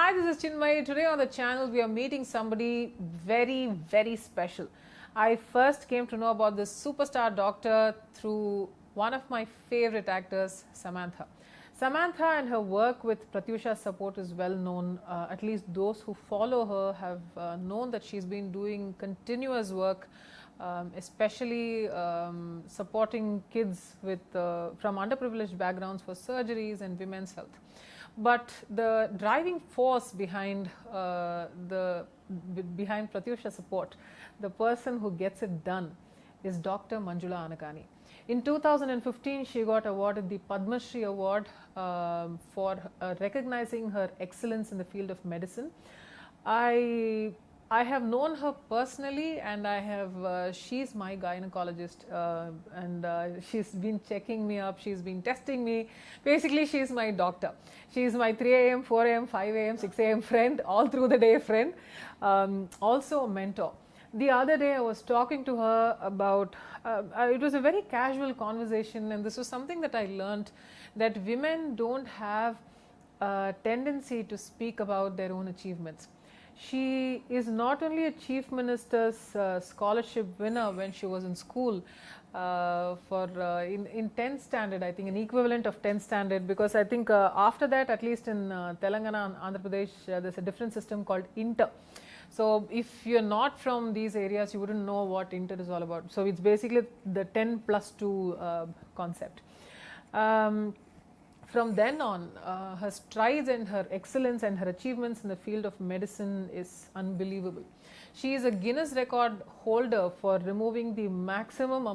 Hi, this is Chinmay. Today on the channel, we are meeting somebody very, very special. I first came to know about this superstar doctor through one of my favorite actors, Samantha. Samantha and her work with Pratyusha Support is well known. At least those who follow her have known that she's been doing continuous work, especially supporting kids with from underprivileged backgrounds for surgeries and women's health. But the driving force behind behind Pratyusha Support, the person who gets it done, is Dr. Manjula Anagani. In 2015, she got awarded the Padma Shri Award for recognizing her excellence in the field of medicine. I have known her personally, and she's my gynecologist, and she's been checking me up, she's been testing me. Basically, she's my doctor. She's my 3 a.m., 4 a.m., 5 a.m., 6 a.m. friend, all through the day friend, also a mentor. The other day I was talking to her about, it was a very casual conversation, and this was something that I learned, that women don't have a tendency to speak about their own achievements. She is not only a Chief Minister's scholarship winner when she was in school in 10th standard, I think, an equivalent of 10th standard, because I think after that, at least in Telangana and Andhra Pradesh, there's a different system called Inter. So if you're not from these areas, you wouldn't know what Inter is all about. So it's basically the 10 plus 2 concept. From then on, her strides and her excellence and her achievements in the field of medicine is unbelievable. She is a Guinness record holder for removing the maximum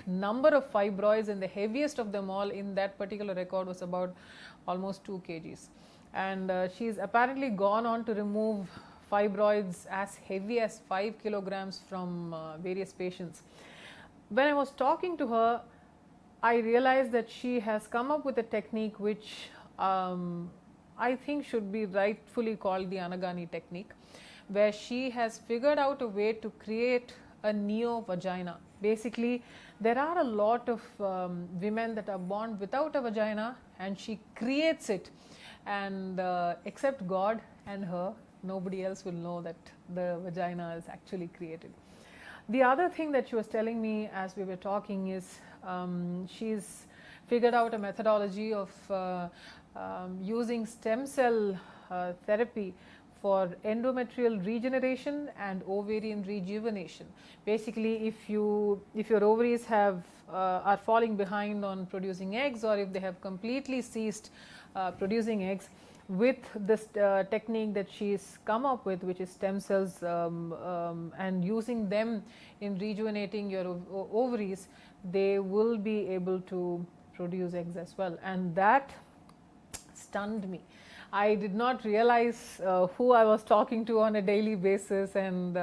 number of fibroids, and the heaviest of them all in that particular record was about almost 2 kgs. And she's apparently gone on to remove fibroids as heavy as 5 kilograms from various patients. When I was talking to her, I realized that she has come up with a technique which I think should be rightfully called the Anagani technique, where she has figured out a way to create a neo-vagina. Basically, there are a lot of women that are born without a vagina, and she creates it, and except God and her, nobody else will know that the vagina is actually created. The other thing that she was telling me as we were talking is she's figured out a methodology of using stem cell therapy for endometrial regeneration and ovarian rejuvenation. Basically, if your ovaries are falling behind on producing eggs, or if they have completely ceased producing eggs, with this technique that she's come up with, which is stem cells, and using them in rejuvenating your ovaries, they will be able to produce eggs as well. And that stunned me. I did not realize who I was talking to on a daily basis, and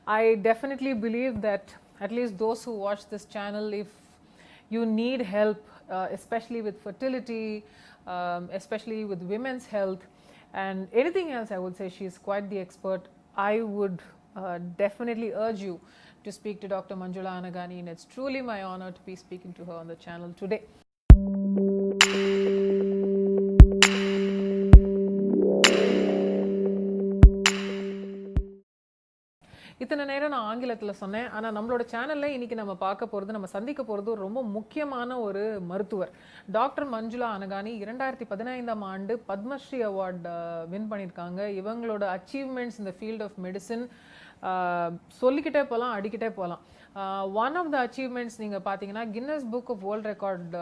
I definitely believe that at least those who watch this channel, if you need help, especially with fertility, especially with women's health and anything else, I would say she is quite the expert. I would definitely urge you to speak to Dr. Manjula Anagani, and it's truly my honor to be speaking to her on the channel today. இத்தனை நேரம் நான் ஆங்கிலத்தில் சொன்னேன். ஆனால் நம்மளோட சேனலில் இன்றைக்கி நம்ம சந்திக்க போகிறது ரொம்ப முக்கியமான ஒரு மருத்துவர். டாக்டர் மஞ்சுளா அனகானி 2015ஆம் ஆண்டு பத்மஸ்ரீ அவார்டு வின் பண்ணியிருக்காங்க. இவங்களோட அச்சீவ்மெண்ட்ஸ் இந்த ஃபீல்ட் ஆஃப் மெடிசன் சொல்லிக்கிட்டே போகலாம், அடிக்கிட்டே போகலாம். ஒன் ஆஃப் த அச்சீவ்மெண்ட்ஸ் நீங்கள் பார்த்தீங்கன்னா, Guinness book of world record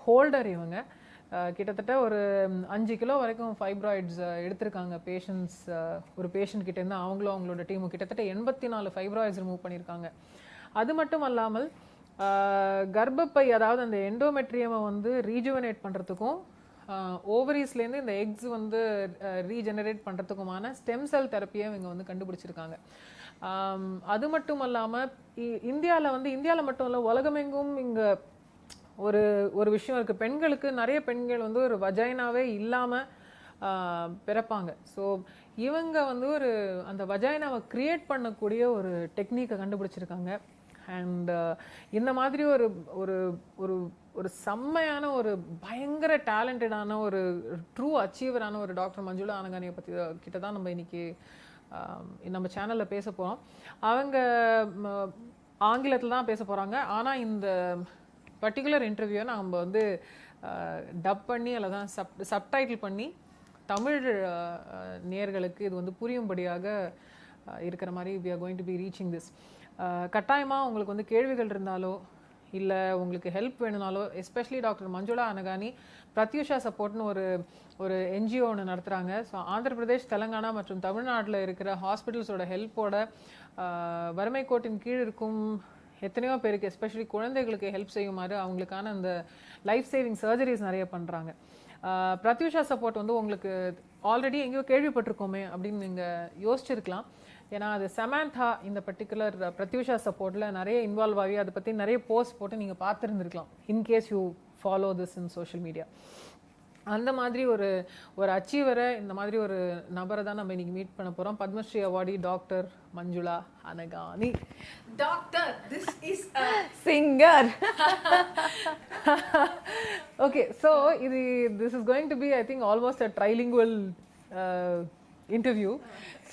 holder இவங்க. கிட்டத்தட்ட ஒரு 5 கிலோ வரைக்கும் ஃபைப்ராய்ட்ஸ் எடுத்திருக்காங்க பேஷண்ட்ஸ். ஒரு பேஷண்ட் கிட்டேருந்து அவங்களோட டீமு கிட்டத்தட்ட 84 ஃபைப்ராய்ட்ஸ் ரிமூவ் பண்ணியிருக்காங்க. அது மட்டும் அல்லாமல் கர்ப்பப்பை, அதாவது அந்த எண்டோமெட்ரியமை ரீஜுவனேட் பண்ணுறதுக்கும், ஓவரீஸ்லேருந்து இந்த எக்ஸ் ரீஜெனரேட் பண்ணுறதுக்குமான ஸ்டெம் செல் தெரப்பியை இவங்க கண்டுபிடிச்சிருக்காங்க. அது மட்டும் இல்லாமல் இந்தியாவில் மட்டும் இல்லை, உலகமெங்கும் இங்கே ஒரு விஷயம் இருக்குது. பெண்களுக்கு, நிறைய பெண்கள் ஒரு வஜைனாவே இல்லாமல் பிறப்பாங்க. ஸோ இவங்க அந்த வஜைனாவை கிரியேட் பண்ணக்கூடிய ஒரு டெக்னிக்கை கண்டுபிடிச்சிருக்காங்க. அண்ட் இந்த மாதிரி ஒரு ஒரு ஒரு ஒரு செம்மையான ஒரு பயங்கர டேலண்டடான ஒரு ட்ரூ அச்சீவரான ஒரு டாக்டர் மஞ்சுளா அனகானியை பற்றி கிட்ட தான் நம்ம இன்னைக்கு நம்ம சேனலில் பேச போகிறோம். அவங்க ஆங்கிலத்தில் தான் பேச போகிறாங்க. ஆனால் இந்த பர்டிகுலர் இன்டர்வியூவை நம்ம வந்து டப் பண்ணி அல்லது தான் சப்டைட்டில் பண்ணி தமிழ் நேயர்களுக்கு இது வந்து புரியும்படியாக இருக்கிற மாதிரி we are going to be reaching this. கட்டாயமாக உங்களுக்கு வந்து கேள்விகள் இருந்தாலோ இல்லை உங்களுக்கு ஹெல்ப் வேணுனாலோ, எஸ்பெஷலி டாக்டர் மஞ்சுளா அனகானி பிரத்யூஷா சப்போர்ட்னு ஒரு என்ஜிஓ ஒன்று நடத்துகிறாங்க. ஸோ ஆந்திர பிரதேஷ், தெலுங்கானா மற்றும் தமிழ்நாட்டில் இருக்கிற ஹாஸ்பிட்டல்ஸோட ஹெல்ப்போட வறுமை கோட்டின் கீழ் இருக்கும் எத்தனையோ பேருக்கு, எஸ்பெஷலி குழந்தைகளுக்கு ஹெல்ப் செய்யுமாறு அவங்களுக்கான அந்த லைஃப் சேவிங் சர்ஜரிஸ் நிறைய பண்ணுறாங்க. பிரத்யூஷா சப்போர்ட் வந்து உங்களுக்கு ஆல்ரெடி எங்கேயோ கேள்விப்பட்டிருக்கோமே அப்படின்னு நீங்கள் யோசிச்சிருக்கலாம். ஏன்னா அது சமந்தா இந்த பர்டிகுலர் பிரத்யூஷா சப்போர்ட்டில் நிறைய இன்வால்வ் ஆகி அதை பற்றி நிறைய போஸ்ட் போட்டு நீங்கள் பார்த்துருந்துருக்கலாம், in case you follow this in social media. அந்த மாதிரி ஒரு அச்சீவரை, இந்த மாதிரி ஒரு நபரை தான் நம்ம இன்னைக்கு மீட் பண்ண போகிறோம். Padmashri awardee doctor Manjula Anagani. Doctor, this is a singer. Okay, so this is going to be, I think, almost a trilingual interview.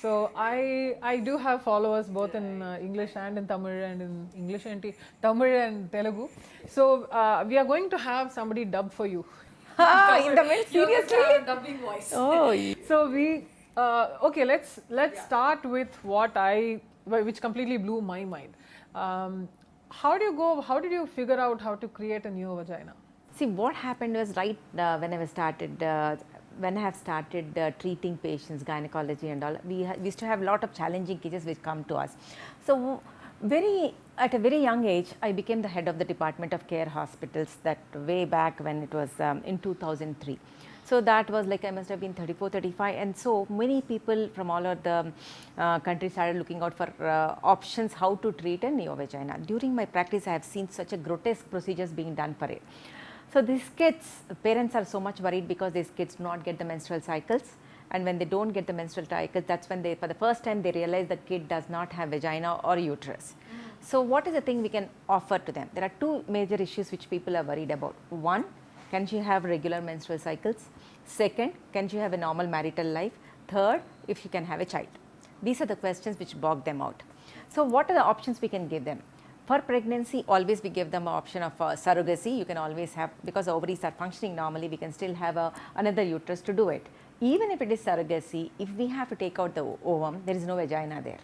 So I do have followers both in English and in Tamil, and in English and Tamil and Telugu. So we are going to have somebody dub for you. In the middle, seriously? Dubbing voice. Oh, so we okay. Let's start with which completely blew my mind. How did you figure out how to create a new vagina? See, what happened was right when I have started treating patients, gynecology and all, we used to have a lot of challenging cases which come to us. So at a very young age, I became the head of the Department of Care Hospitals, that way back when it was in 2003. So that was like I must have been 34, 35, and so many people from all over the country started looking out for options how to treat a neovagina. During my practice, I have seen such a grotesque procedures being done for it. So these kids, parents are so much worried because these kids do not get the menstrual cycles, and when they don't get the menstrual cycles, that's when they, for the first time, they realize the kid does not have vagina or uterus. So what is the thing we can offer to them? There are two major issues which people are worried about. One, can she have regular menstrual cycles? Second, can she have a normal marital life? Third, if she can have a child. These are the questions which bog them out. So what are the options we can give them? For pregnancy, always we give them an option of surrogacy. You can always have, because ovaries are functioning normally, we can still have another uterus to do it. Even if it is surrogacy, if we have to take out the ovum, there is no vagina there,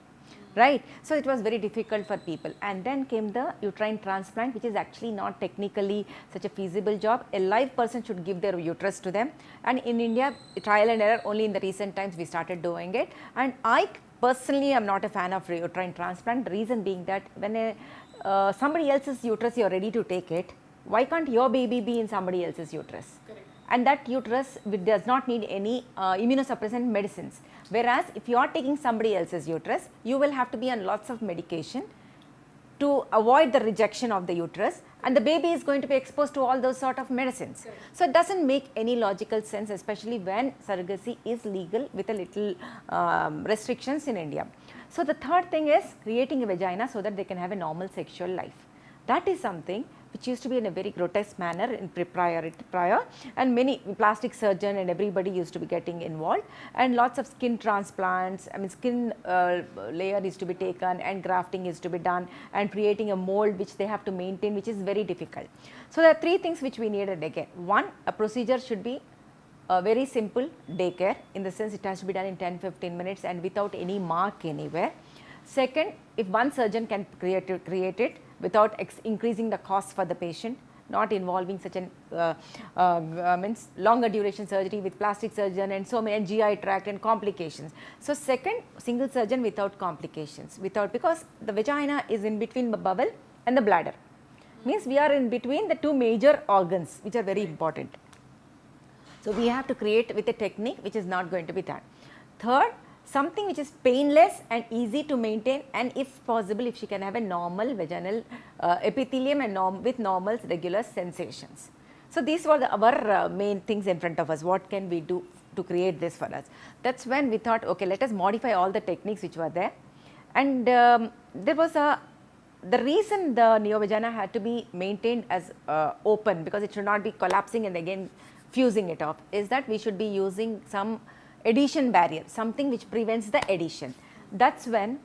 right? So it was very difficult for people. And then came the uterine transplant, which is actually not technically such a feasible job. A live person should give their uterus to them. And in India, trial and error, only in the recent times we started doing it. And I personally am not a fan of uterine transplant. The reason being that when somebody else's uterus, you are ready to take it, why can't your baby be in somebody else's uterus? Correct. And that uterus does not need any immunosuppressant medicines. Whereas if you are taking somebody else's uterus, you will have to be on lots of medication to avoid the rejection of the uterus, and the baby is going to be exposed to all those sort of medicines. Correct. So it doesn't make any logical sense, especially when surrogacy is legal with a little restrictions in India. So the third thing is creating a vagina so that they can have a normal sexual life. That is something which used to be in a very grotesque manner in prior, and many plastic surgeon and everybody used to be getting involved, and lots of skin transplants, I mean skin layer is to be taken and grafting is to be done, and creating a mold which they have to maintain, which is very difficult. So there are three things which we needed again. One, a procedure should be a very simple daycare, in the sense it has to be done in 10-15 minutes and without any mark anywhere. Second, if one surgeon can create it without increasing the cost for the patient, not involving such an means longer duration surgery with plastic surgeon and so many GI tract and complications. So second, single surgeon without complications, because the vagina is in between the bowel and the bladder. Means we are in between the two major organs which are very important. So we have to create with a technique which is not going to be done. Third, something which is painless and easy to maintain, and if possible, if she can have a normal vaginal epithelium and with normal regular sensations. So these were our main things in front of us. What can we do to create this for us? That's when we thought, okay, let us modify all the techniques which were there. And there was a the reason the neovagina had to be maintained as open, because it should not be collapsing and again fusing it off, is that we should be using some adhesion barrier, something which prevents the adhesion. That's when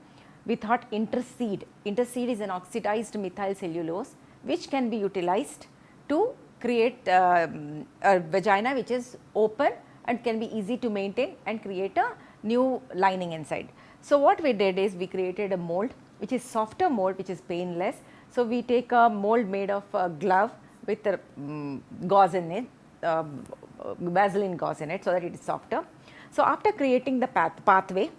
we thought Interseed. Interseed is an oxidized methyl cellulose which can be utilized to create a vagina which is open and can be easy to maintain and create a new lining inside. So what we did is we created a mold which is softer mold, which is painless. So we take a mold made of a glove with a gauze in it, Vaseline gauze in it, so that it is softer. So after creating the pathway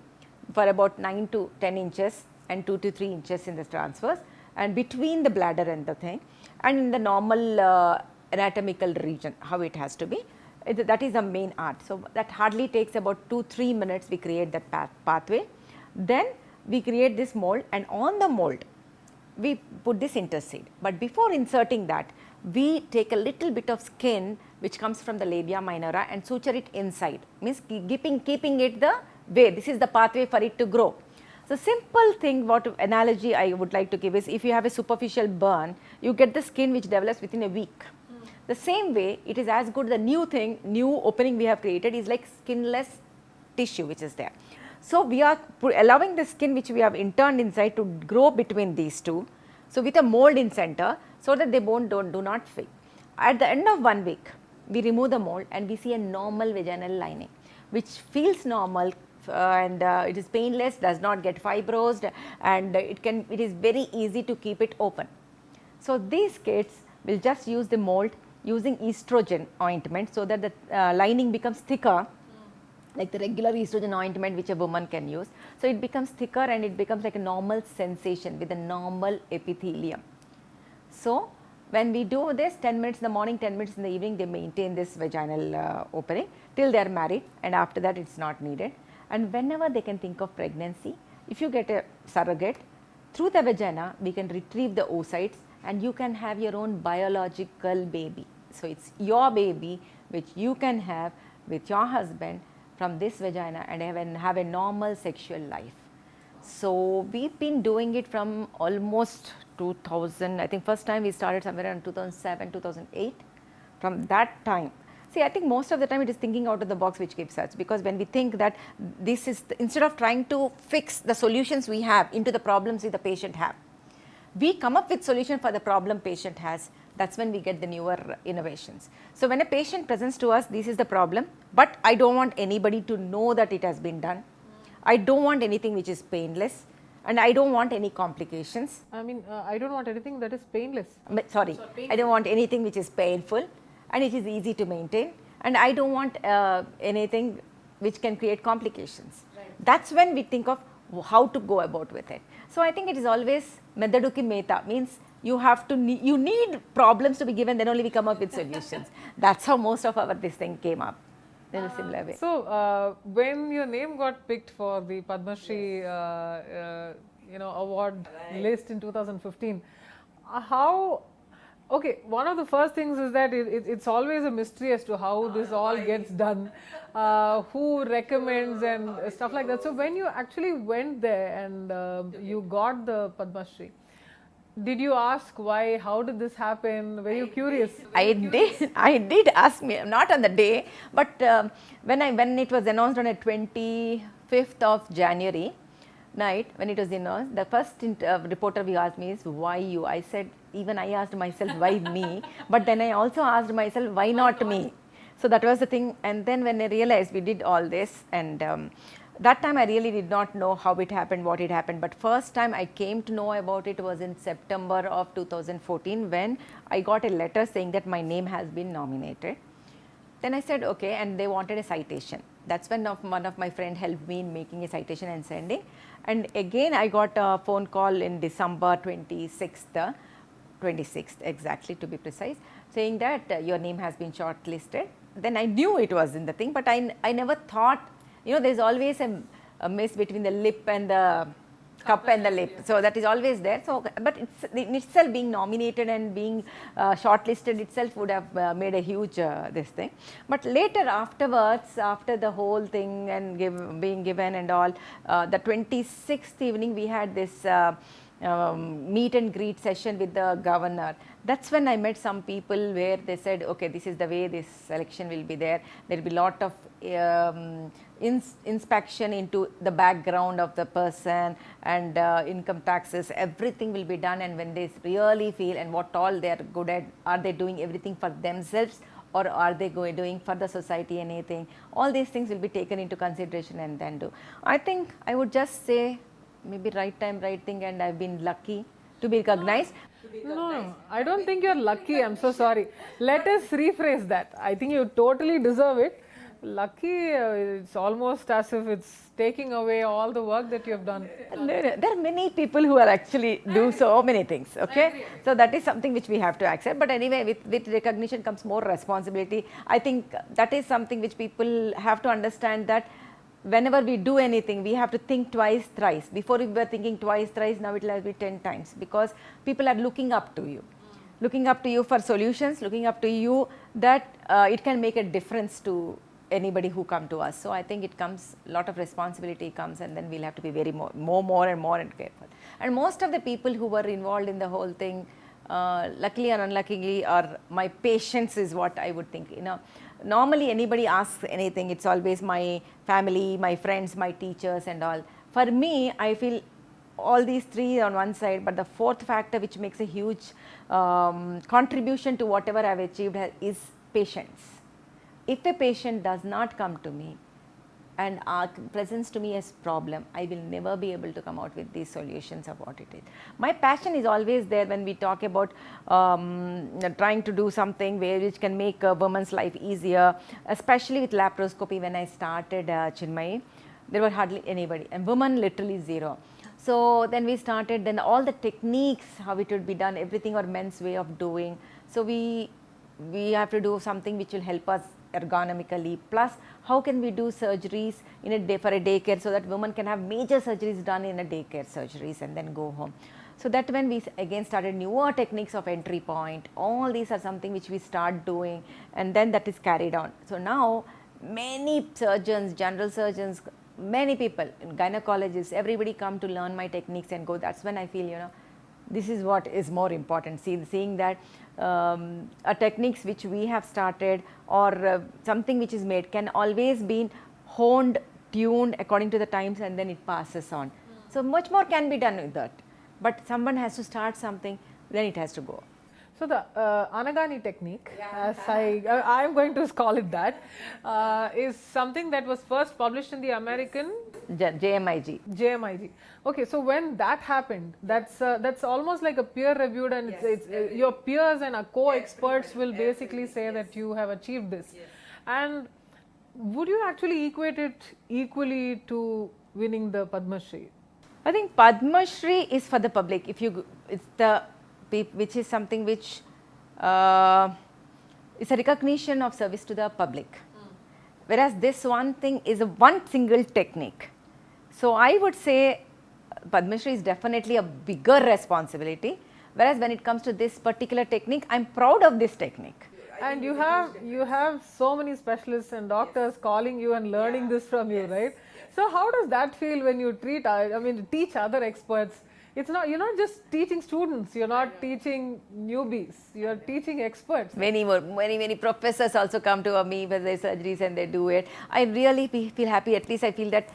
for about 9 to 10 inches and 2 to 3 inches in the transverse, and between the bladder and the thing, and in the normal anatomical region, how it has to be, that is the main art. So that hardly takes about 2-3 minutes. We create that pathway, then we create this mold, and on the mold we put this Interseed. But before inserting that, we take a little bit of skin which comes from the labia minora and suture it inside, means keeping it the way, this is the pathway for it to grow. So simple thing, what analogy I would like to give is, if you have a superficial burn, you get the skin which develops within a week. The same way, it is as good, the new thing, new opening we have created is like skinless tissue which is there. So we are allowing the skin which we have interned inside to grow between these two. So with a mold in center, so that the bone do not fit. At the end of 1 week, we remove the mold and we see a normal vaginal lining, which feels normal, and it is painless, does not get fibrosed, and it is very easy to keep it open. So these kids will just use the mold using estrogen ointment, so that the lining becomes thicker, like the regular estrogen ointment which a woman can use. So it becomes thicker and it becomes like a normal sensation with a normal epithelium. So when we do this, 10 minutes in the morning, 10 minutes in the evening, they maintain this vaginal opening till they are married, and after that it is not needed. And whenever they can think of pregnancy, if you get a surrogate, through the vagina we can retrieve the oocytes and you can have your own biological baby. So it is your baby which you can have with your husband from this vagina and have a normal sexual life. So we have been doing it from almost 2000, I think first time we started somewhere around 2007, 2008. From that time, see, I think most of the time it is thinking out of the box which gives us, because when we think that this is, instead of trying to fix the solutions we have into the problems the patient have, we come up with solution for the problem patient has. That's when we get the newer innovations. So when a patient presents to us, this is the problem, but I don't want anybody to know that it has been done. I don't want anything which is painless, and I don't want any complications. I mean, I don't want anything that is painless. Sorry, I don't want anything which is painful, and it is easy to maintain, and I don't want anything which can create complications. Right. That's when we think of how to go about with it. So I think it is always methoduki meta, means you have to you need problems to be given, then only we come up with solutions. That's how most of our this thing came up in a similar way. So when your name got picked for the Padma Shri award list in 2015, how, okay, one of the first things is that it's always a mystery as to how this all gets done, who recommends and stuff like that. So when you actually went there and you got the Padma Shri, did you ask why, how did this happen? Were you curious? I did ask me, not on the day, but when it was announced on a 25th of January night, when it was announced, the first reporter we asked me is, why you? I said, even I asked myself, why me? But then I also asked myself, why not me? So that was the thing. And then when I realized we did all this, and that time I really did not know how it happened, what it happened, but first time I came to know about it was in September of 2014, when I got a letter saying that my name has been nominated. Then I said, okay, and they wanted a citation. That's when one of my friend helped me in making a citation and sending. And again I got a phone call in December 26th exactly to be precise, saying that your name has been shortlisted. Then I knew it was in the thing, but I never thought, there is always a miss between the lip and the cup and the lip. So that is always there. So, but in itself being nominated and being shortlisted itself would have made a huge this thing. But later afterwards, after the whole thing and being given and all, the 26th evening we had this meet and greet session with the governor. That's when I met some people where they said, okay, this is the way this selection will be there. There will be lot of inspection into the background of the person and income taxes, everything will be done, and when they really feel and what all they are good at, are they doing everything for themselves or are they doing for the society anything, all these things will be taken into consideration and then do. I think I would just say maybe right time, right thing, and I've been lucky to be recognized. No, I don't think you're lucky. I'm so sorry. Let us rephrase that. I think you totally deserve it. Lucky, it's almost as if it's taking away all the work that you have done. There are many people who are actually do so many things, okay. So that is something which we have to accept, but anyway, with recognition comes more responsibility. I think that is something which people have to understand, that whenever we do anything, we have to think twice, thrice. Before we were thinking twice, thrice, now it will be 10 times, because people are looking up to you. Looking up to you for solutions, looking up to you that it can make a difference to anybody who come to us. So I think it comes, lot of responsibility comes, and then we'll have to be very more and careful. And most of the people who were involved in the whole thing, luckily or unluckily, or my patience is what I would think, normally anybody asks anything, it's always my family, my friends, my teachers and all. For me, I feel all these three on one side, but the fourth factor which makes a huge contribution to whatever I've achieved is patience. If a patient does not come to me and presents to me as problem, I will never be able to come out with these solutions of what it is. My passion is always there when we talk about trying to do something which can make a woman's life easier, especially with laparoscopy. When I started Chinmayi, there were hardly anybody, and women literally zero. So then we started, then all the techniques, how it would be done, everything or men's way of doing. So we have to do something which will help us ergonomically, plus how can we do surgeries in a day for a daycare, so that women can have major surgeries done in a daycare surgeries and then go home. So that when we again started newer techniques of entry point, all these are something which we start doing, and then that is carried on. So now many surgeons, general surgeons, many people, gynecologists, everybody come to learn my techniques and go. That's when I feel, this is what is more important, seeing that techniques which we have started or something which is made can always be honed, tuned according to the times, and then it passes on. So much more can be done with that, but someone has to start something, then it has to go. So the Anagani technique, as I am going to call it that, is something that was first published in the American JMIG. JMIG. Okay, so when that happened, that's almost like a peer reviewed, and it's your peers and co-experts will basically say that you have achieved this. And would you actually equate it equally to winning the Padma Shri? I think Padma Shri is for the public. It's the which is something which is a recognition of service to the public, whereas this one thing is one single technique. So I would say Padma Shri is definitely a bigger responsibility, whereas when it comes to this particular technique, I am proud of this technique. And you have so many specialists and doctors calling you and learning this from you, right? So how does that feel when you teach other experts? It's not, you're not just teaching students, you're not teaching newbies, you're teaching experts. Many professors also come to me with their surgeries and they do it. I really feel happy, at least I feel that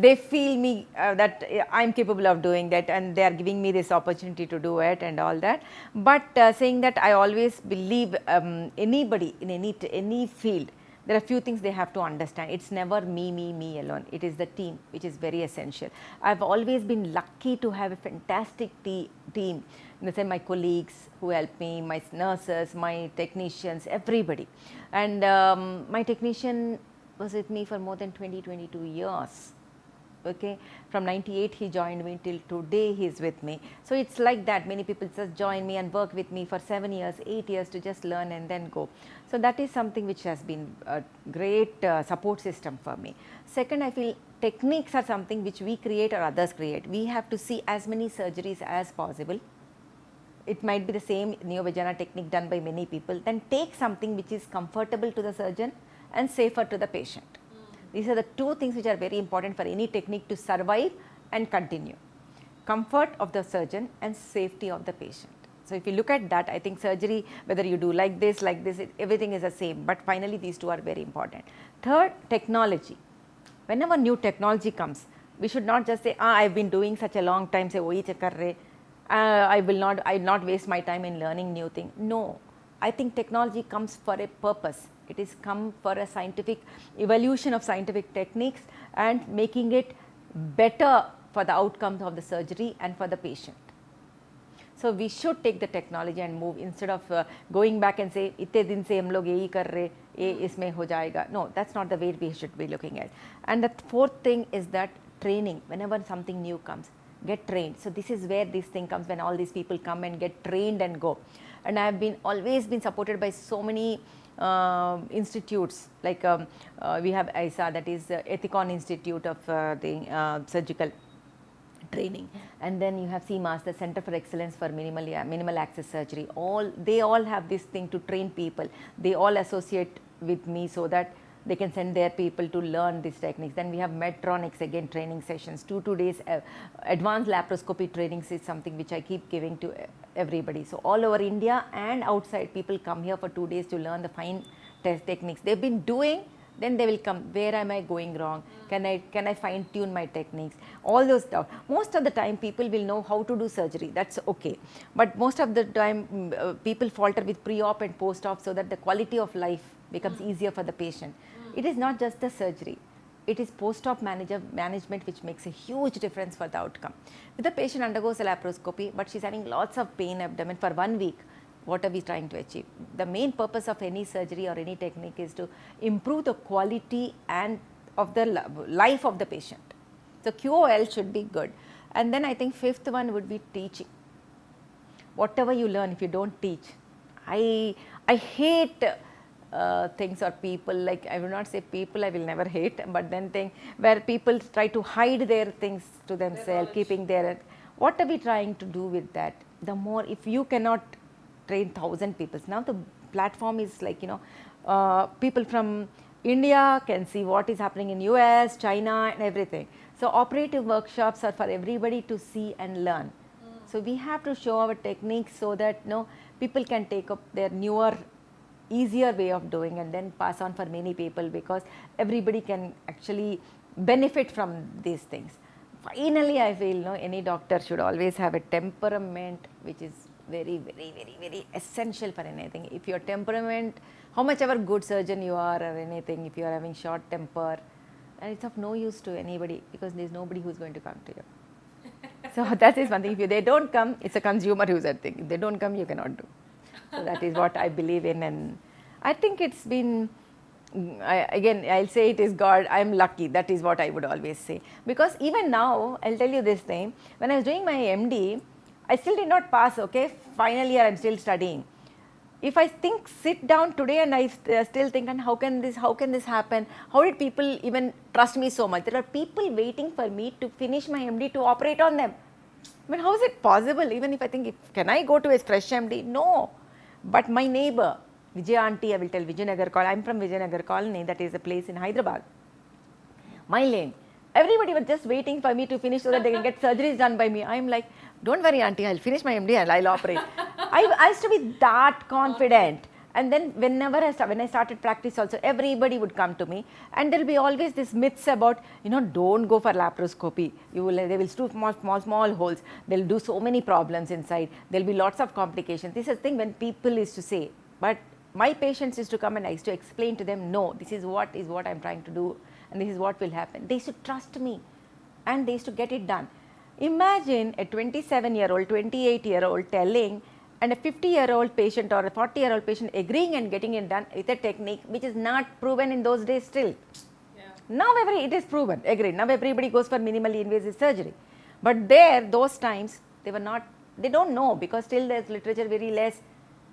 they feel me that I'm capable of doing that, and they are giving me this opportunity to do it and all that. But saying that, I always believe anybody in any field, there are few things they have to understand. It's never me alone. It is the team which is very essential. I've always been lucky to have a fantastic team. In the sense, my colleagues who help me, my nurses, my technicians, everybody. And my technician was with me for more than 22 years. Okay, from 98 he joined me till today he is with me. So it's like that, many people just join me and work with me for 7 years, 8 years to just learn and then go. So that is something which has been a great support system for me. Second, I feel techniques are something which we create or others create. We have to see as many surgeries as possible. It might be the same neo-vagina technique done by many people, then take something which is comfortable to the surgeon and safer to the patient. These are the two things which are very important for any technique to survive and continue. comfort of the surgeon and safety of the patient. So if you look at that, I think surgery, whether you do like this, everything is the same, but finally these two are very important. Third, technology. Whenever new technology comes, we should not just say, I've been doing such a long time, say, I will not waste my time in learning new thing. No, I think technology comes for a purpose. It is come for a scientific evolution of scientific techniques and making it better for the outcomes of the surgery and for the patient. So we should take the technology and move instead of going back and say, इतने दिन से हम लोग यही कर रहे, ये इसमें हो जाएगा. No, that's not the way we should be looking at. And the fourth thing is that training. Whenever something new comes, get trained. So this is where this thing comes, when all these people come and get trained and go. And I have always been supported by so many institutes, like we have ISA, that is Ethicon Institute of the Surgical Training, and then you have CMAS, the Center for Excellence for Minimal Access Surgery. They all have this thing to train people. They all associate with me so that they can send their people to learn these techniques. Then we have Medtronics, again training sessions, 2 days. Advanced laparoscopy trainings is something which I keep giving to everybody. So all over India and outside, people come here for 2 days to learn the fine techniques they've been doing. Then they will come, where am I going wrong? Can I fine tune my techniques? All those stuff. Most of the time people will know how to do surgery, that's okay. But most of the time people falter with pre-op and post-op, so that the quality of life becomes easier for the patient. It is not just the surgery. It is post-op management which makes a huge difference for the outcome. If the patient undergoes a laparoscopy, but she's having lots of pain abdomen for 1 week, what are we trying to achieve? The main purpose of any surgery or any technique is to improve the quality and of the life of the patient. So QOL should be good. And then I think fifth one would be teaching. Whatever you learn, if you don't teach, I hate things or people, like I will not say people, I will never hate, but then where people try to hide their things to themselves, keeping their, what are we trying to do with that? The more, if you cannot train 1,000 people. Now the platform is like, people from India can see what is happening in US, China and everything. So operative workshops are for everybody to see and learn. So we have to show our techniques so that people can take up their newer, easier way of doing and then pass on for many people, because everybody can actually benefit from these things. Finally, I feel any doctor should always have a temperament which is very, very, very, very essential for anything. If your temperament, how much ever good surgeon you are or anything, if you are having short temper, and it's of no use to anybody, because there's nobody who's going to come to you. So that is one thing. If they don't come, it's a consumer user thing. If they don't come, you cannot do. So that is what I believe in, and I think it's been, again, I'll say it is God. I'm lucky. That is what I would always say. Because even now, I'll tell you this thing, when I was doing my MD, I still did not pass, okay? Final year, I'm still studying. If I sit down today and I still think, and how can this happen? How did people even trust me so much? There are people waiting for me to finish my MD to operate on them. I mean, how is it possible? Even if I think, can I go to a fresh MD? No. But my neighbor, Vijay auntie, I will tell Vijayanagar Colony. I'm from Vijayanagar Colony, that is a place in Hyderabad. My lane. Everybody was just waiting for me to finish so that they can get surgeries done by me. I'm like, don't worry auntie, I'll finish my MD and I'll operate. I used to be that confident. And then when I started practice also, everybody would come to me, and there will be always this myths about, don't go for laparoscopy. They will do small holes. They'll do so many problems inside. There'll be lots of complications. This is the thing when people used to say, but my patients used to come and I used to explain to them, no, this is what I'm trying to do and this is what will happen. They used to trust me and they used to get it done. Imagine a 27-year-old, 28-year-old telling, and a 50-year-old patient or a 40-year-old patient agreeing and getting it done with a technique which is not proven in those days still. Yeah. Now it is proven, agreed. Now everybody goes for minimally invasive surgery. But those times, they don't know, because still there's literature very less,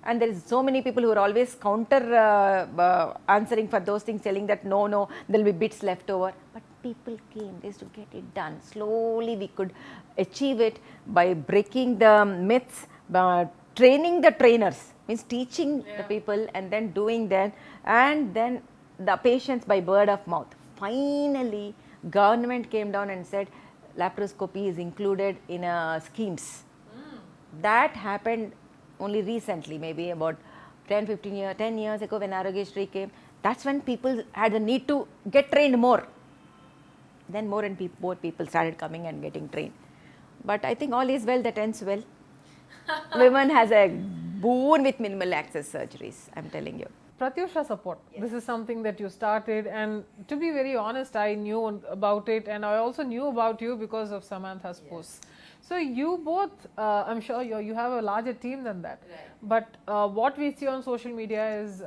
and there is so many people who are always counter answering for those things, telling that no, there will be bits left over. But people came, they used to get it done. Slowly we could achieve it by breaking the myths, by training the trainers, means teaching the people and then doing that, and then the patients by word of mouth. Finally, government came down and said, laparoscopy is included in schemes. That happened only recently, maybe about 10 years ago when Arogyasri came. That's when people had the need to get trained more. Then more people started coming and getting trained. But I think all is well that ends well. Women has a boon with minimal access surgeries, I'm telling you. Pratyusha support. Yes. This is something that you started, and to be very honest, I knew about it, and I also knew about you because of Samantha's posts. So you both, I'm sure you have a larger team than that. Right. But what we see on social media is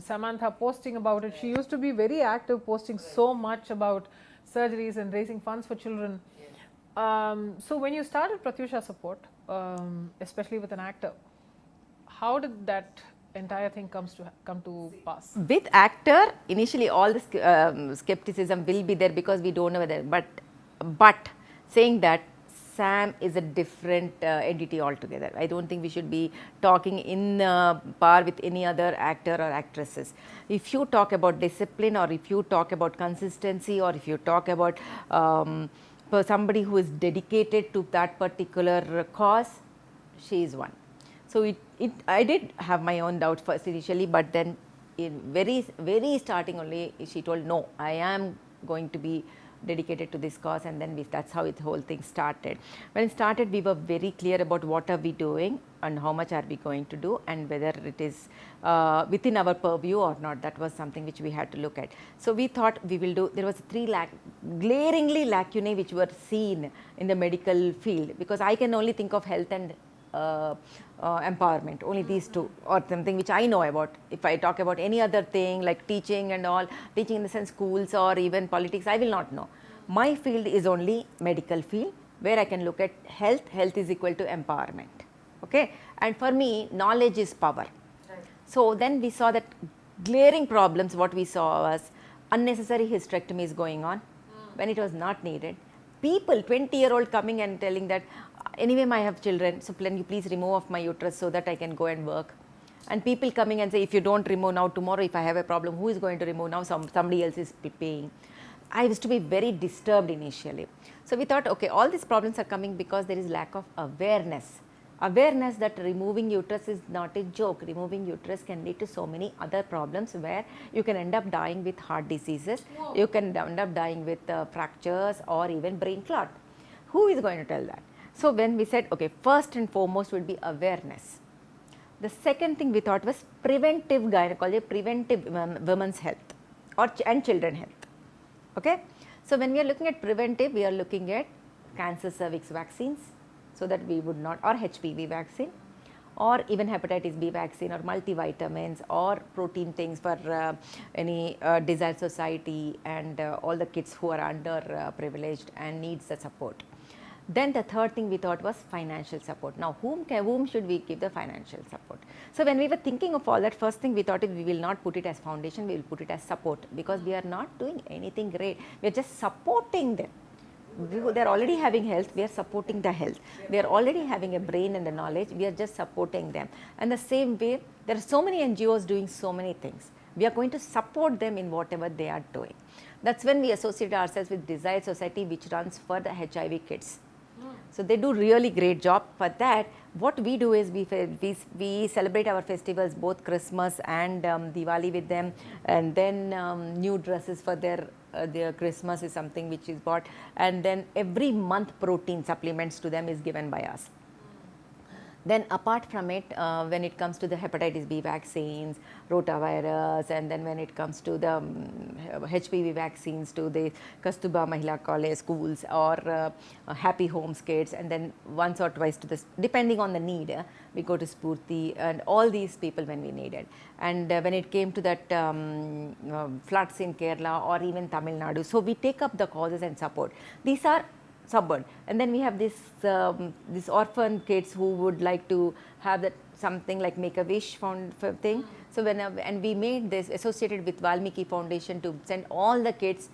Samantha posting about it. She used to be very active, posting so much about surgeries and raising funds for children. So when you started Pratyusha support, especially with an actor, how did that entire thing come to pass? With actor, initially all the skepticism will be there because we don't know whether, but saying that, Sam is a different entity altogether. I don't think we should be talking in par with any other actor or actresses. If you talk about discipline, or if you talk about consistency, or if you talk about somebody who is dedicated to that particular cause, she is one. So I did have my own doubts first initially, but then in very starting only, she told, no, I am going to be dedicated to this cause, and then that's how the whole thing started. When it started, we were very clear about what are we doing and how much are we going to do, and whether it is within our purview or not. That was something which we had to look at. So we thought we will do, there was 3 glaringly lacunae which were seen in the medical field, because I can only think of health and empowerment, only these 2, or something which I know about. If I talk about any other thing like teaching and all, teaching in the sense schools or even politics, I will not know. My field is only medical field, where I can look at health. Health is equal to empowerment. Okay, and for me, knowledge is power. Right. So then we saw that glaring problems. What we saw was unnecessary hysterectomies going on when it was not needed. People, 20-year-old coming and telling that, anyway, I have children, so can you please remove off my uterus so that I can go and work. And people coming and say, if you don't remove now, tomorrow if I have a problem, who is going to remove now? Somebody else is paying. I used to be very disturbed initially. So we thought, okay, all these problems are coming because there is lack of awareness. Awareness that removing uterus is not a joke. Removing uterus can lead to so many other problems where you can end up dying with heart diseases. Whoa. You can end up dying with fractures or even brain clot. Who is going to tell that? So when we said, okay, first and foremost would be awareness. The second thing we thought was preventive gynecology, preventive women's health and children health. Okay. So when we are looking at preventive, we are looking at cancer cervix vaccines, so that we would not, or HPV vaccine, or even hepatitis B vaccine, or multivitamins, or protein things for any Desire Society and all the kids who are underprivileged and needs the support. Then the third thing we thought was financial support. Now, whom should we give the financial support? So when we were thinking of all that, first thing we thought is we will not put it as foundation, we will put it as support, because we are not doing anything great. We are just supporting them. They are already having health, we are supporting the health. We are already having a brain and the knowledge, we are just supporting them. And the same way, there are so many NGOs doing so many things. We are going to support them in whatever they are doing. That's when we associate ourselves with Desire Society, which runs for the HIV kids. So they do really great job. For that, what we do is we celebrate our festivals, both Christmas and Diwali with them, and then new dresses for their Christmas is something which is bought, and then every month protein supplements to them is given by us. Then apart from it, when it comes to the hepatitis B vaccines, rotavirus, and then when it comes to the HPV vaccines, to the Kastuba Mahila College schools, or Happy Homes kids, and then once or twice to this, depending on the need, we go to Spurti and all these people when we need it. And when it came to that floods in Kerala or even Tamil Nadu, so we take up the causes and support. These are suburban. And then we have this orphan kids who would like to have that something like Make-A-Wish thing. So and we made this associated with Valmiki Foundation to send all the kids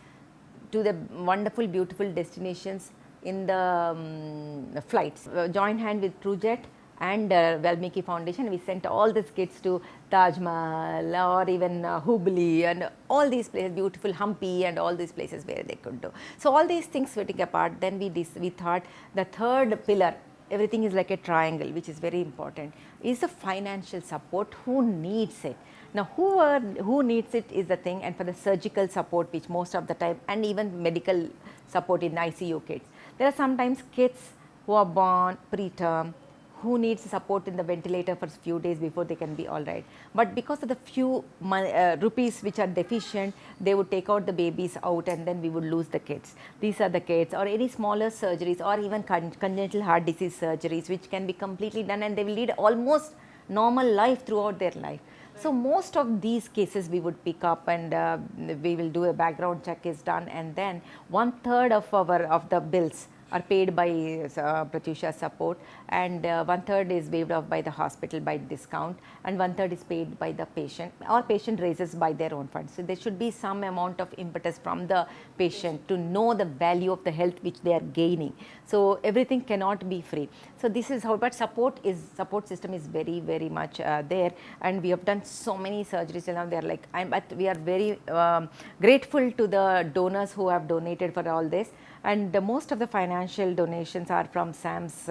to the wonderful, beautiful destinations in the flights. Join hand with TrueJet and Valmiki Foundation. We sent all these kids to Taj Mahal or even Hubli and all these places, beautiful Hampi and all these places where they could do. So all these things sitting apart, then we thought the third pillar, everything is like a triangle, which is very important, is the financial support. Who needs it? Now, who needs it is the thing, and for the surgical support, which most of the time, and even medical support in ICU kids. There are sometimes kids who are born preterm, who needs support in the ventilator for a few days before they can be all right. But because of the few rupees which are deficient, they would take out the babies out and then we would lose the kids. These are the kids, or any smaller surgeries, or even congenital heart disease surgeries, which can be completely done and they will lead almost normal life throughout their life. So most of these cases we would pick up, and we will do a background check is done, and then 1/3 of the bills are paid by Pratyusha's support, and 1/3 is waived off by the hospital by discount, and 1/3 is paid by the patient, or patient raises by their own funds. So there should be some amount of impetus from the patient to know the value of the health which they are gaining. So everything cannot be free. So this is how, but support system is very, very much there, and we have done so many surgeries, and now they are like, but we are very grateful to the donors who have donated for all this. And most of the financial donations are from SAM's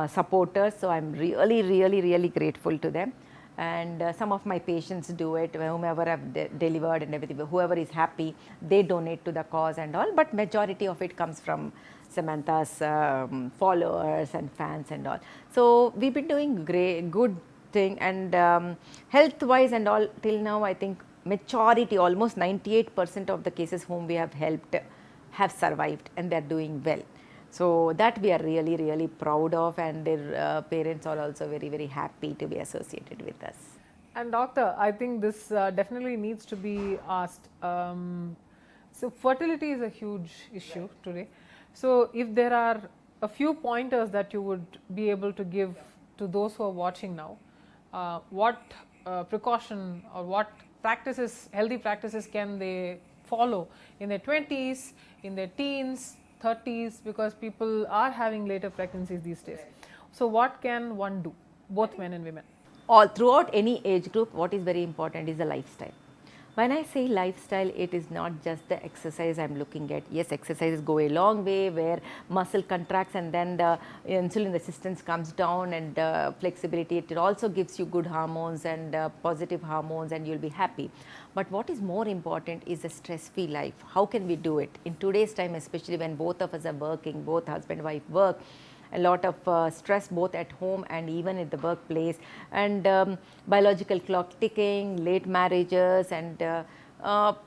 supporters, so I am really grateful to them. And some of my patients do it, whomever have delivered and everything, whoever is happy, they donate to the cause and all, but majority of it comes from Samantha's followers and fans and all. So we've been doing good thing, and health wise and all, till now I think majority, almost 98% of the cases whom we have helped have survived and they are doing well. So that we are really proud of, and their parents are also very happy to be associated with us. And doctor, I think this definitely needs to be asked. So fertility is a huge issue today. So if there are a few pointers that you would be able to give to those who are watching now, what precaution or what practices, healthy practices can they follow in their 20s, in their teens, 30s, because people are having later pregnancies these days. So what can one do, both men and women? All throughout any age group, what is very important is the lifestyle. When I say lifestyle, it is not just the exercise I am looking at. Yes, exercises go a long way, where muscle contracts and then the insulin resistance comes down, and flexibility. It also gives you good hormones and positive hormones, and you will be happy. But what is more important is a stress-free life. How can we do it? In today's time, especially when both of us are working, both husband and wife work, a lot of stress both at home and even at the workplace, and biological clock ticking, late marriages, and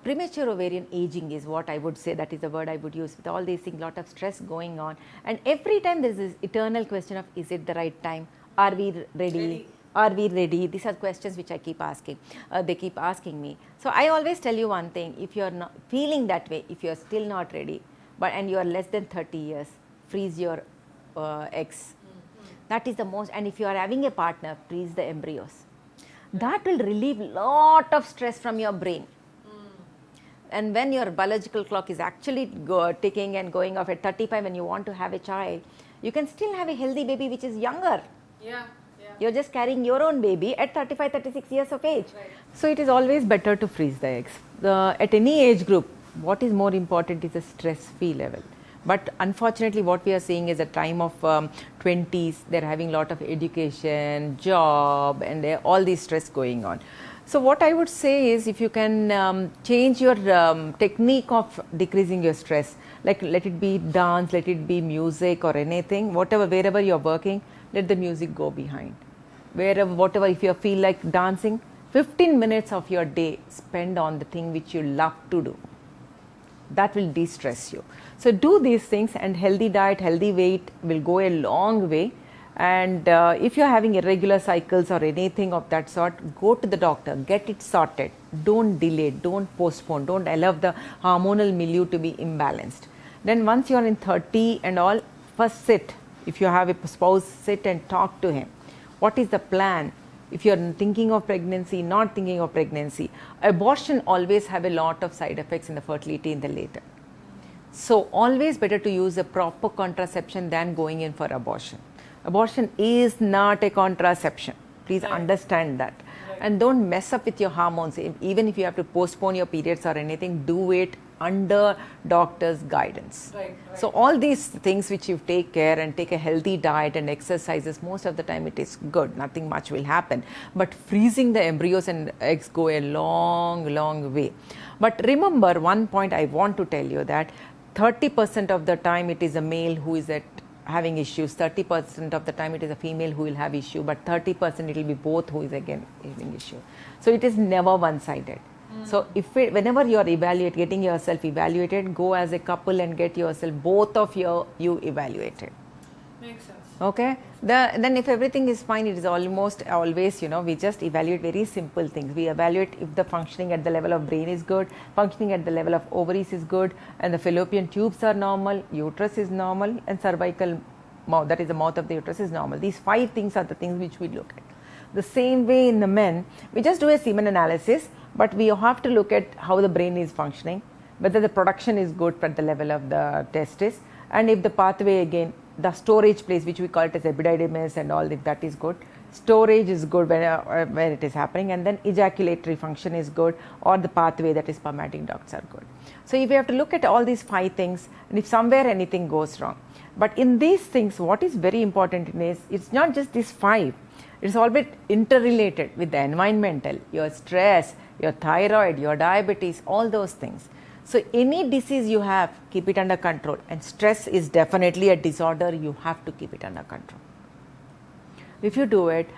premature ovarian aging is what I would say. That is the word I would use. With all these things, lot of stress going on, and every time there is this eternal question of, is it the right time? Are we ready? Are we ready? These are questions which I keep asking. They keep asking me. So I always tell you one thing: if you are not feeling that way, if you are still not ready, and you are less than 30 years, freeze your eggs. That is the most. And if you are having a partner, freeze the embryos. That will relieve lot of stress from your brain. And when your biological clock is actually ticking and going off at 35, when you want to have a child, you can still have a healthy baby which is younger. You're just carrying your own baby at 35, 36 years of age. Right. So it is always better to freeze the eggs. At any age group, what is more important is the stress-free level. But unfortunately, what we are seeing is a time of 20s, they're having a lot of education, job, and all these stress going on. So what I would say is, if you can change your technique of decreasing your stress, like let it be dance, let it be music or anything, wherever you're working, let the music go behind. Whatever, if you feel like dancing, 15 minutes of your day spend on the thing which you love to do. That will de-stress you. So do these things, and healthy diet, healthy weight will go a long way. And if you're having irregular cycles or anything of that sort, go to the doctor, get it sorted. Don't delay, don't postpone, don't allow the hormonal milieu to be imbalanced. Then once you're in 30 and all, first sit. If you have a spouse, sit and talk to him. What is the plan? If you're thinking of pregnancy, not thinking of pregnancy. Abortion always have a lot of side effects in the fertility in the later. So always better to use a proper contraception than going in for abortion. Abortion is not a contraception. Please understand that. And don't mess up with your hormones. Even if you have to postpone your periods or anything, do it under doctor's guidance. So all these things which you take care and take a healthy diet and exercises, most of the time it is good, nothing much will happen. But freezing the embryos and eggs go a long way. But remember one point I want to tell you, that 30% of the time it is a male who is having issues, 30% of the time it is a female who will have issue, but 30% it will be both who is again having issue. So it is never one-sided. So whenever you are getting yourself evaluated, go as a couple and get yourself, both of you evaluated. Makes sense. Okay. Then if everything is fine, it is almost always, we just evaluate very simple things. We evaluate if the functioning at the level of brain is good, functioning at the level of ovaries is good, and the fallopian tubes are normal, uterus is normal, and cervical mouth, that is the mouth of the uterus, is normal. These 5 things are the things which we look at. The same way in the men, we just do a semen analysis, but we have to look at how the brain is functioning, whether the production is good at the level of the testis, and if the pathway, again, the storage place, which we call it as epididymis and all, if that is good, storage is good when it is happening, and then ejaculatory function is good, or the pathway, that is spermatic ducts, are good. So if we have to look at all these 5 things, and if somewhere anything goes wrong, but in these things, what is very important is, it's not just these 5, it's always interrelated with the environmental, your stress, your thyroid, your diabetes, all those things. So any disease you have, keep it under control, and stress is definitely a disorder, you have to keep it under control. If you do it,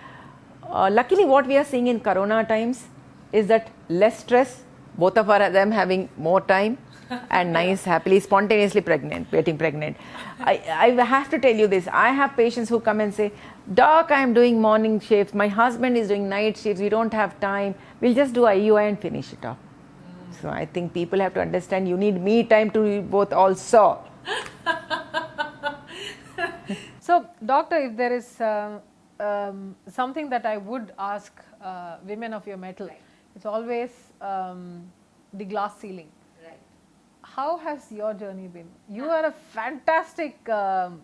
luckily what we are seeing in corona times is that less stress, both of them having more time, and nice, happily, spontaneously getting pregnant. I have to tell you this, I have patients who come and say, Doc, I am doing morning shifts, my husband is doing night shifts, we don't have time, we'll just do IUI and finish it off. So I think people have to understand, you need me time to do both also. So, doctor, if there is something that I would ask women of your mettle, it's always the glass ceiling. How has your journey been? You are a fantastic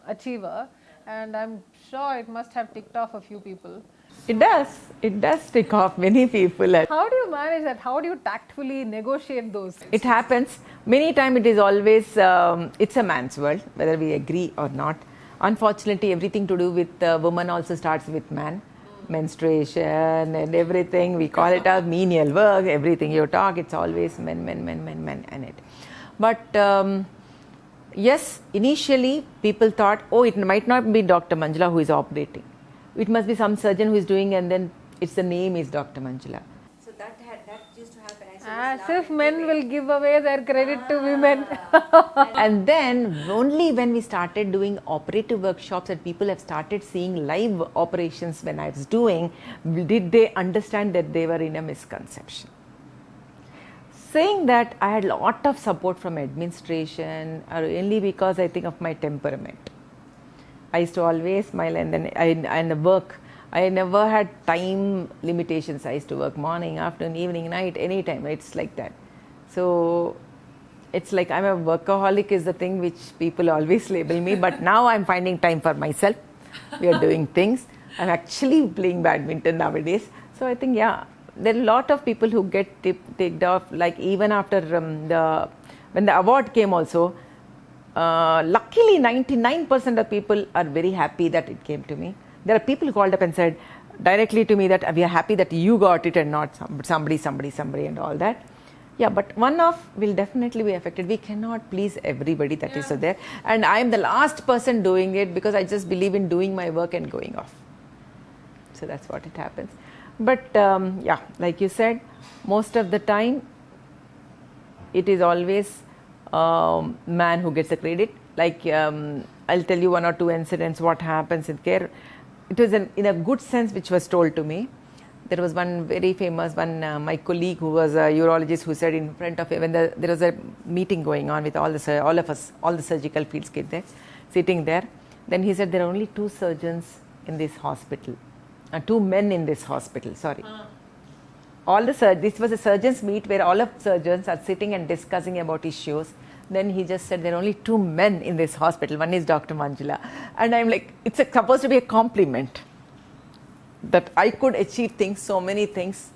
achiever, and I'm sure it must have ticked off a few people. It does tick off many people. How do you manage that? How do you tactfully negotiate those things? It happens. Many times it is always, it's a man's world, whether we agree or not. Unfortunately, everything to do with women also starts with man. Menstruation and everything, we call it out menial work, everything you talk, it's always men and it. But yes, initially people thought, oh, it might not be Dr. Manjula who is operating. It must be some surgeon who is doing, and then the name is Dr. Manjula. So that used to happen. As if men will give away their credit to women. And then only when we started doing operative workshops and people have started seeing live operations when I was doing, did they understand that they were in a misconception. Saying that, I had a lot of support from administration, only because I think of my temperament. I used to always smile, and then and work. I never had time limitations. I used to work morning, afternoon, evening, night, anytime. It's like that. So it's like I'm a workaholic is the thing which people always label me. But now I'm finding time for myself. We are doing things. I'm actually playing badminton nowadays. So I think, yeah, there are a lot of people who get ticked off. Like even after when the award came also, luckily 99% of people are very happy that it came to me. There are people who called up and said directly to me that we are happy that you got it and not somebody and all that. Yeah, but one off will definitely be affected. We cannot please everybody that is there. And I am the last person doing it because I just believe in doing my work and going off. So that's what it happens. But yeah, like you said, most of the time it is always man who gets the credit. Like I'll tell you 1 or 2 incidents what happens in care. It was in a good sense which was told to me. There was one very famous my colleague who was a urologist who said in front of him when there was a meeting going on with all the surgical fields kids there, sitting there. Then he said there are only 2 surgeons in this hospital, 2 men in this hospital. Sorry. This was a surgeons meet where all of surgeons are sitting and discussing about issues. Then he just said, there are only 2 men in this hospital. One is Dr. Manjula. And I'm like, it's supposed to be a compliment that I could achieve things, so many things.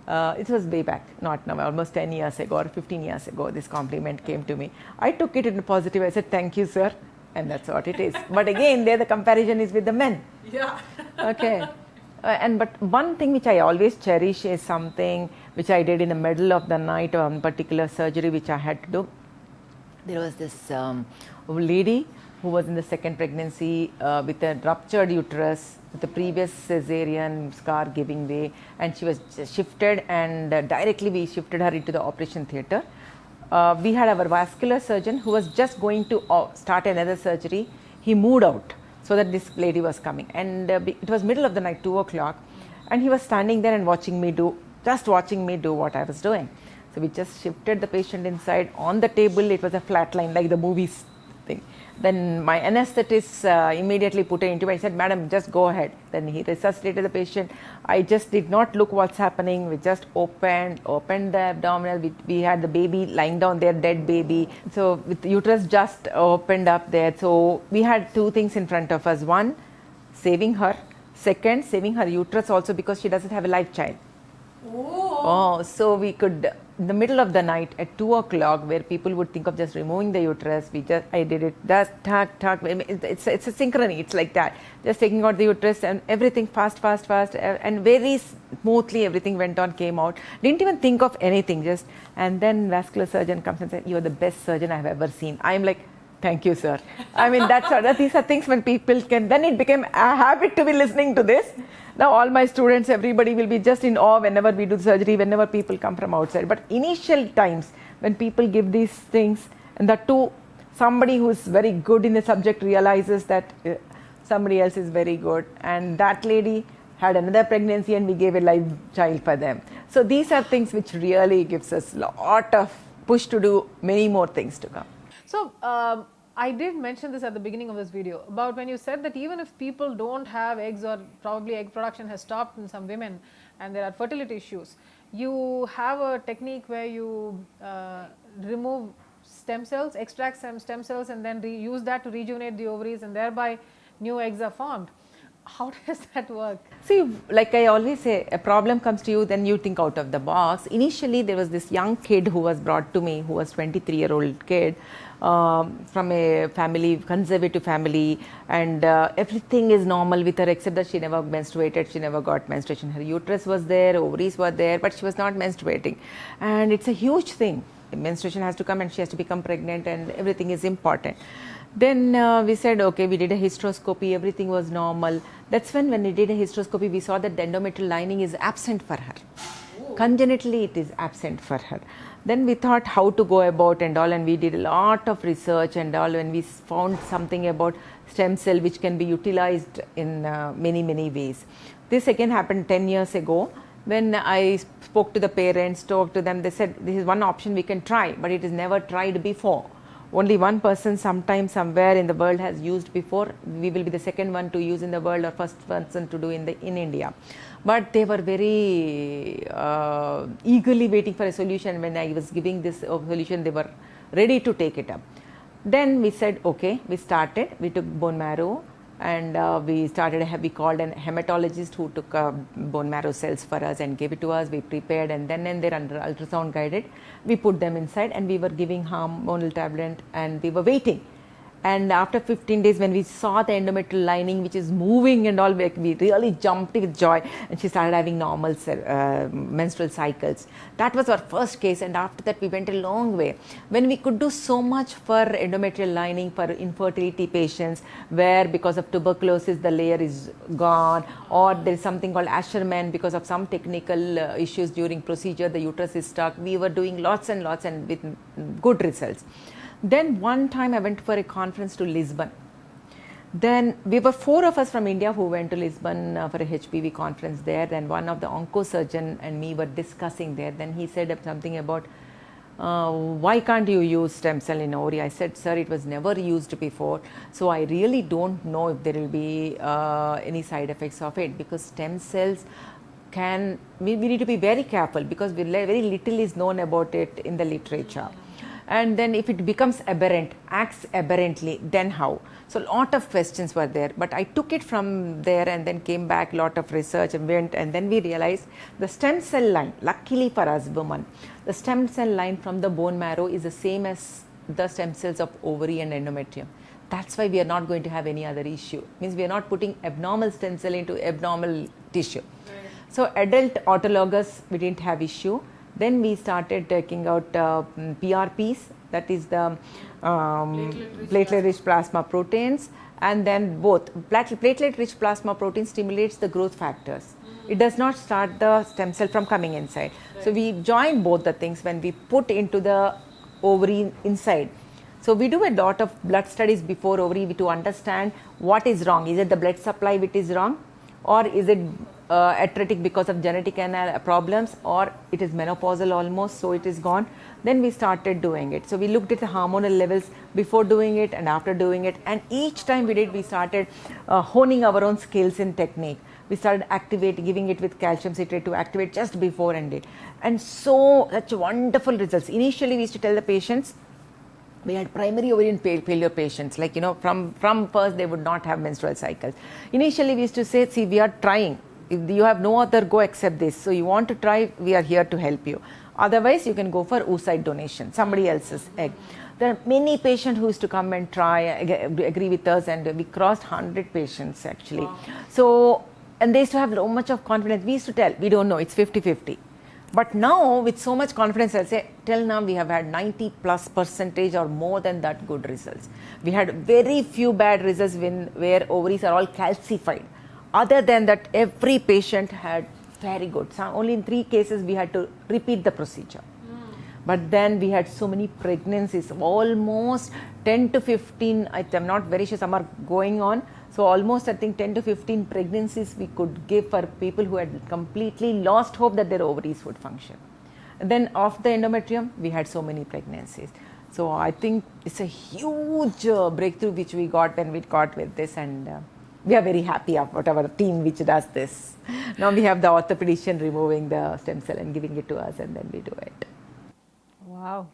It was way back, not now, almost 10 years ago or 15 years ago, this compliment came to me. I took it in a positive. I said, thank you, sir. And that's what it is. But again, there the comparison is with the men. Yeah. Okay. But one thing which I always cherish is something which I did in the middle of the night on particular surgery which I had to do. There was this lady who was in the second pregnancy with a ruptured uterus, with the previous cesarean scar giving way, and she was shifted, and directly we shifted her into the operation theatre. We had our vascular surgeon who was just going to start another surgery. He moved out so that this lady was coming, and it was middle of the night, 2 o'clock, and he was standing there and watching me do what I was doing. So we just shifted the patient inside. On the table it was a flat line like the movies thing. Then my anesthetist immediately put her into it. He said, madam, just go ahead. Then he resuscitated the patient. I just did not look what's happening. We just opened the abdominal. We had the baby lying down there, dead baby. So with the uterus just opened up there. So we had 2 things in front of us. One, saving her. Second, saving her uterus also, because she doesn't have a live child. Oh, so we could, in the middle of the night at 2 o'clock, where people would think of just removing the uterus, I did it, just tuck. It's a synchrony, it's like that. Just taking out the uterus and everything fast, and very smoothly everything went on, came out. Didn't even think of anything, and then vascular surgeon comes and says, you are the best surgeon I've ever seen. I'm like, thank you, sir. I mean, these are things when people can, then it became a habit to be listening to this. Now all my students, everybody will be just in awe whenever we do surgery, whenever people come from outside. But initial times when people give these things, and that too, somebody who is very good in the subject realizes that somebody else is very good. And that lady had another pregnancy and we gave a live child for them. So these are things which really gives us a lot of push to do many more things to come. So, I did mention this at the beginning of this video about when you said that even if people don't have eggs, or probably egg production has stopped in some women and there are fertility issues, you have a technique where you remove stem cells, extract some stem cells, and then use that to rejuvenate the ovaries, and thereby new eggs are formed. How does that work? See, like I always say, a problem comes to you, then you think out of the box. Initially, there was this young kid who was brought to me, who was 23-year-old kid from a family, conservative family, and everything is normal with her except that she never menstruated, she never got menstruation. Her uterus was there, ovaries were there, but she was not menstruating. And it's a huge thing. Menstruation has to come and she has to become pregnant, and everything is important. Then we said, okay, we did a hysteroscopy, everything was normal. That's when we did a hysteroscopy, we saw that the endometrial lining is absent for her. Ooh. Congenitally, it is absent for her. Then we thought how to go about and all, and we did a lot of research and all, and we found something about stem cell which can be utilized in many ways. This again happened 10 years ago. When I spoke to the parents, talked to them, they said this is one option we can try, but it is never tried before. Only one person sometime somewhere in the world has used before. We will be the second one to use in the world, or first person to do in India. But they were very eagerly waiting for a solution. When I was giving this solution, they were ready to take it up. Then we said, okay, we started. We took bone marrow, and we called an hematologist who took bone marrow cells for us and gave it to us. We prepared, and then and there under ultrasound guided, we put them inside, and we were giving hormonal tablet, and we were waiting. And after 15 days, when we saw the endometrial lining which is moving and all, we really jumped with joy, and she started having normal menstrual cycles. That was our first case, and after that we went a long way. When we could do so much for endometrial lining for infertility patients, where because of tuberculosis the layer is gone, or there is something called Asherman, because of some technical issues during procedure the uterus is stuck, we were doing lots and lots and with good results. Then one time I went for a conference to Lisbon. Then we were 4 of us from India who went to Lisbon for a HPV conference there. Then one of the oncosurgeon and me were discussing there. Then he said something about why can't you use stem cell in ovary? I said, sir, it was never used before, so I really don't know if there will be any side effects of it, because stem cells we need to be very careful, because very little is known about it in the literature. And then if it becomes aberrant, acts aberrantly, then how? So a lot of questions were there, but I took it from there and then came back, lot of research and went, and then we realized the stem cell line, luckily for us women, the stem cell line from the bone marrow is the same as the stem cells of ovary and endometrium. That's why we are not going to have any other issue. Means we are not putting abnormal stem cell into abnormal tissue. Right. So adult autologous, we didn't have issue. Then we started taking out PRPs, that is the platelet-rich plasma proteins, and then both platelet-rich plasma protein stimulates the growth factors. It does not start the stem cell from coming inside. Right. So we join both the things when we put into the ovary inside. So we do a lot of blood studies before ovary to understand what is wrong. Is it the blood supply which is wrong, or is it atretic because of genetic problems, or it is menopausal almost, so it is gone. Then we started doing it. So we looked at the hormonal levels before doing it and after doing it, and each time we did, we started honing our own skills in technique. We started giving it with calcium citrate to activate just before and did. And so such wonderful results. Initially we used to tell the patients, we had primary ovarian failure patients, like, you know, from first they would not have menstrual cycles. Initially we used to say, see, we are trying. If you have no other go except this, so you want to try, we are here to help you. Otherwise, you can go for oocyte donation, somebody else's egg. There are many patients who used to come and try, agree with us, and we crossed 100 patients actually. Wow. So, and they used to have so much of confidence. We used to tell, we don't know, it's 50-50. But now, with so much confidence, I'll say, till now we have had 90+% or more than that good results. We had very few bad results where ovaries are all calcified. Other than that, every patient had very good. So only in 3 cases we had to repeat the procedure. But then we had so many pregnancies, almost 10 to 15, I'm not very sure, some are going on. So almost I think 10 to 15 pregnancies we could give for people who had completely lost hope that their ovaries would function. And then of the endometrium, we had so many pregnancies. So I think it's a huge breakthrough which we got when we got with this, and we are very happy about our team which does this. Now we have the orthopedician removing the stem cell and giving it to us, and then we do it. Wow.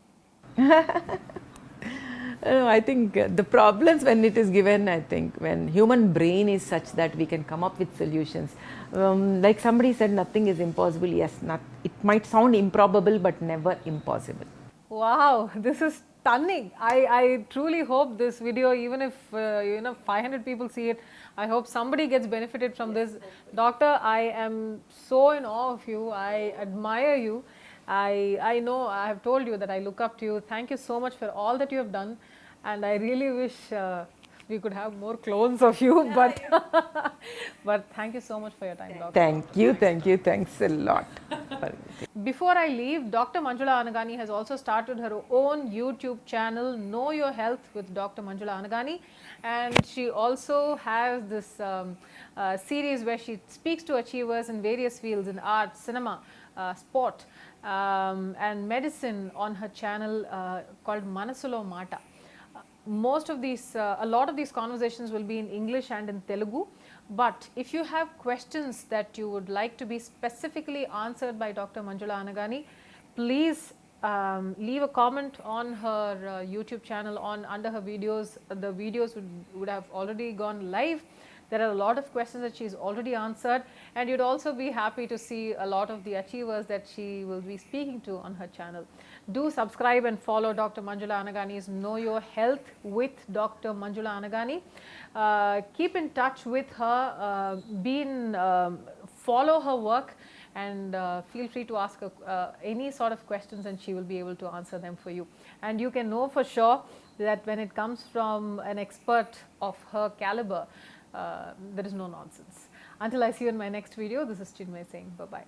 I think the problems when it is given, I think when human brain is such that we can come up with solutions. Like somebody said, nothing is impossible. Yes, it might sound improbable, but never impossible. Wow, this is stunning. I truly hope this video, even if 500 people see it, I hope somebody gets benefited from this. Doctor, I am so in awe of you. I admire you. I know I have told you that I look up to you. Thank you so much for all that you have done, and I really wish we could have more clones of you, but thank you so much for your time, Doctor. Thank you, thanks a lot. Before I leave, Dr. Manjula Anagani has also started her own YouTube channel, Know Your Health with Dr. Manjula Anagani, and she also has this series where she speaks to achievers in various fields in art, cinema, sport, and medicine on her channel called Manasulo Mata. A lot of these conversations will be in English and in Telugu, but if you have questions that you would like to be specifically answered by Dr. Manjula Anagani, please leave a comment on her YouTube channel under her videos. The videos would have already gone live. There are a lot of questions that she's already answered, and you'd also be happy to see a lot of the achievers that she will be speaking to on her channel. Do subscribe and follow Dr. Manjula Anagani's Know Your Health with Dr. Manjula Anagani. Keep in touch with her, follow her work, and feel free to ask her any sort of questions, and she will be able to answer them for you. And you can know for sure that when it comes from an expert of her caliber, there is no nonsense. Until I see you in my next video, this is Chinmay saying bye-bye.